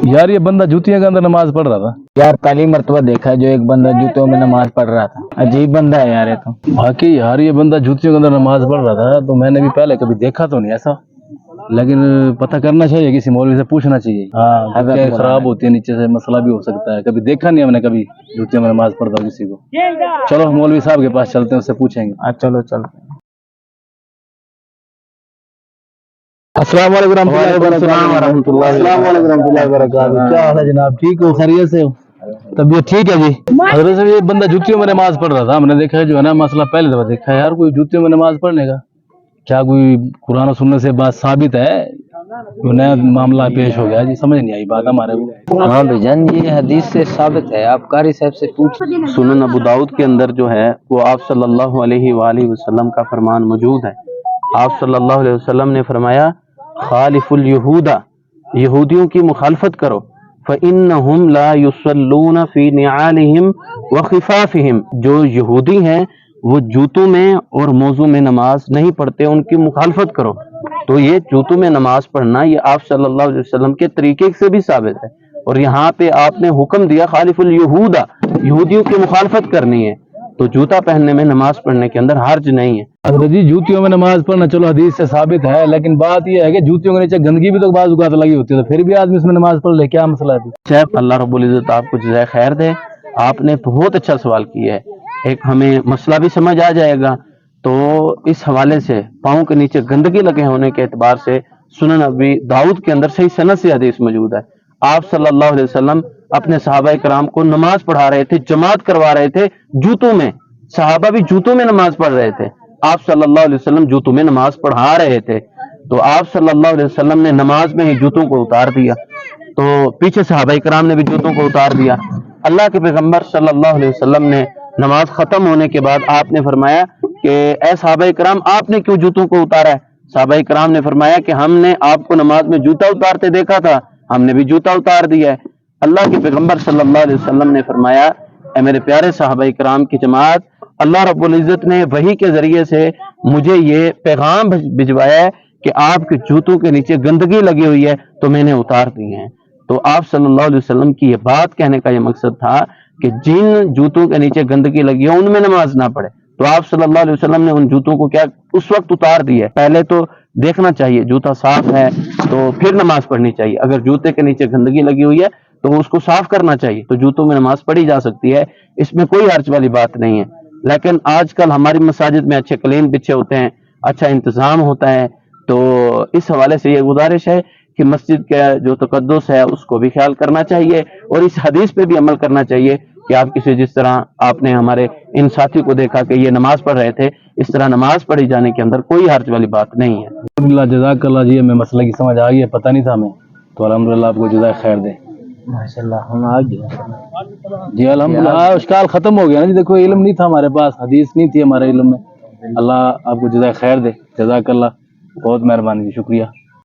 यार ये बंदा जूतियों के अंदर नमाज पढ़ रहा था। यार पहली मर्तबा देखा है जो एक बंदा जूतों में नमाज पढ़ रहा था। अजीब बंदा है यार ये तो। बाकी यार ये बंदा जूतियों के अंदर नमाज पढ़ रहा था तो मैंने भी पहले कभी देखा तो नहीं ऐसा, लेकिन पता करना चाहिए, किसी मौलवी से पूछना चाहिए। हाँ, क्या खराब होती है नीचे से, मसला भी हो सकता है। कभी देखा नहीं हमने कभी जूतियों में नमाज पढ़ता किसी को। चलो मौलवी साहब के पास चलते हैं, उससे पूछेंगे। चलो चलो। अस्सलाम वालेकुम रहमतुल्लाहि व बरकातहू। क्या हाल है जनाब, ठीक हो, खैरियत से हो? तबीयत ठीक है जी। हजरत साहब ये बंदा जूतियों में नमाज पढ़ रहा था, हमने देखा है जो है ना मसला पहले दफा देखा है यार। कोई जूतियों में नमाज पढ़ने का क्या कोई कुरान और सुन्नत से बात साबित है? जो नया मामला पेश हो गया जी, समझ नहीं आई बात हमारे को। हाँ भाईजान ये हदीस से साबित है, आप कारी साहब से पूछ। सुनन अबू दाऊद के अंदर जो है वो आप सल्लल्लाहु अलैहि वसल्लम का फरमान मौजूद है। आप सल्लल्लाहु अलैहि वसल्लम ने फरमाया खालिफुल यहूदा, यहूदियों की मुखालफत करो, फ़इन्नहुम ला युसल्लूना फी निआलिहिम व खिफाफिहिम, जो यहूदी हैं वो जूतों में और मौजू में नमाज नहीं पढ़ते, उनकी मुखालफत करो। तो ये जूतों में नमाज पढ़ना ये आप सल्लल्लाहु अलैहि वसल्लम के तरीके से भी साबित है। और यहाँ पे आपने हुक्म दिया खालिफुल यहूदा, यहूदियों की मुखालफत करनी है, तो जूता पहनने में नमाज पढ़ने के अंदर हर्ज नहीं है। हजरत जी जूतियों में नमाज पढ़ना चलो हदीस से साबित है, लेकिन बात यह है कि जूतियों के नीचे गंदगी भी तो बाज़ औक़ात लगी होती है, तो फिर भी आदमी इसमें नमाज पढ़ ले, क्या मसला है? शेख अल्लाह रब्बुल इज़्ज़त आपको जज़ाए खैर दे, आपने बहुत अच्छा सवाल किया है। एक हमें मसला भी समझ आ जाएगा। तो इस हवाले से पाँव के नीचे गंदगी लगे होने के एतबार से सुनन अबी दाऊद के अंदर सही सनद से हदीस मौजूद है। आप सल्लल्लाहु अलैहि वसल्लम अपने सहाबा कराम को नमाज पढ़ा रहे थे, जमात करवा रहे थे जूतों में। सहाबा भी जूतों में नमाज पढ़ रहे थे, आप सल्लल्लाहु अलैहि वसल्लम जूतों में नमाज पढ़ा रहे थे। तो आप सल्लल्लाहु अलैहि वसल्लम ने नमाज में ही जूतों को उतार दिया, तो पीछे सहाबा कराम ने भी जूतों को उतार दिया। अल्लाह के पैगंबर सल्लल्लाहु अलैहि वसल्लम ने नमाज खत्म होने के बाद आपने फरमाया कि ए सहाबा कराम आपने क्यों जूतों को उतारा है? सहाबा कराम ने फरमाया कि हमने आपको नमाज में जूता उतारते देखा था, हमने भी जूता उतार दिया है। अल्लाह के पैगंबर सल्लल्लाहु अलैहि वसल्लम ने फरमाया ए मेरे प्यारे सहाबा कराम की जमात, अल्लाह रब्बुल इज़्ज़त ने वही के जरिए से मुझे ये पैगाम भिजवाया है कि आपके जूतों के नीचे गंदगी लगी हुई है, तो मैंने उतार दी है। तो आप सल्लल्लाहु अलैहि वसल्लम की ये बात कहने का ये मकसद था कि जिन जूतों के नीचे गंदगी लगी है उनमें नमाज ना पढ़े। तो आप सल्लल्लाहु अलैहि वसल्लम ने उन जूतों को क्या उस वक्त उतार दिया। पहले तो देखना चाहिए जूता साफ है तो फिर नमाज पढ़नी चाहिए। अगर जूते के नीचे गंदगी लगी हुई है तो उसको साफ करना चाहिए, तो जूतों में नमाज पढ़ी जा सकती है, इसमें कोई हर्ज वाली बात नहीं है। लेकिन आजकल हमारी मसाजिद में अच्छे कलीन बिछे होते हैं, अच्छा इंतजाम होता है। तो इस हवाले से ये गुजारिश है कि मस्जिद का जो तकद्दुस है उसको भी ख्याल करना चाहिए और इस हदीस पे भी अमल करना चाहिए कि आप किसी जिस तरह आपने हमारे इन साथी को देखा कि ये नमाज पढ़ रहे थे, इस तरह नमाज पढ़ी जाने के अंदर कोई हर्ज वाली बात नहीं है। अल्हम्दुलिल्लाह जज़ाकल्लाह जी, हमें मसले की समझ आ गई है, पता नहीं था हमें, तो अल्हम्दुलिल्लाह आपको जज़ाए खैर दे। माशाल्लाह हम आ गए जी अल्हम्दुलिल्लाह, इश्काल खत्म हो गया ना जी। देखो इल्म नहीं था हमारे पास, हदीस नहीं थी हमारे इल्म में। अल्लाह आपको जज़ाए खैर दे, जज़ाकल्लाह, बहुत मेहरबानी जी, शुक्रिया।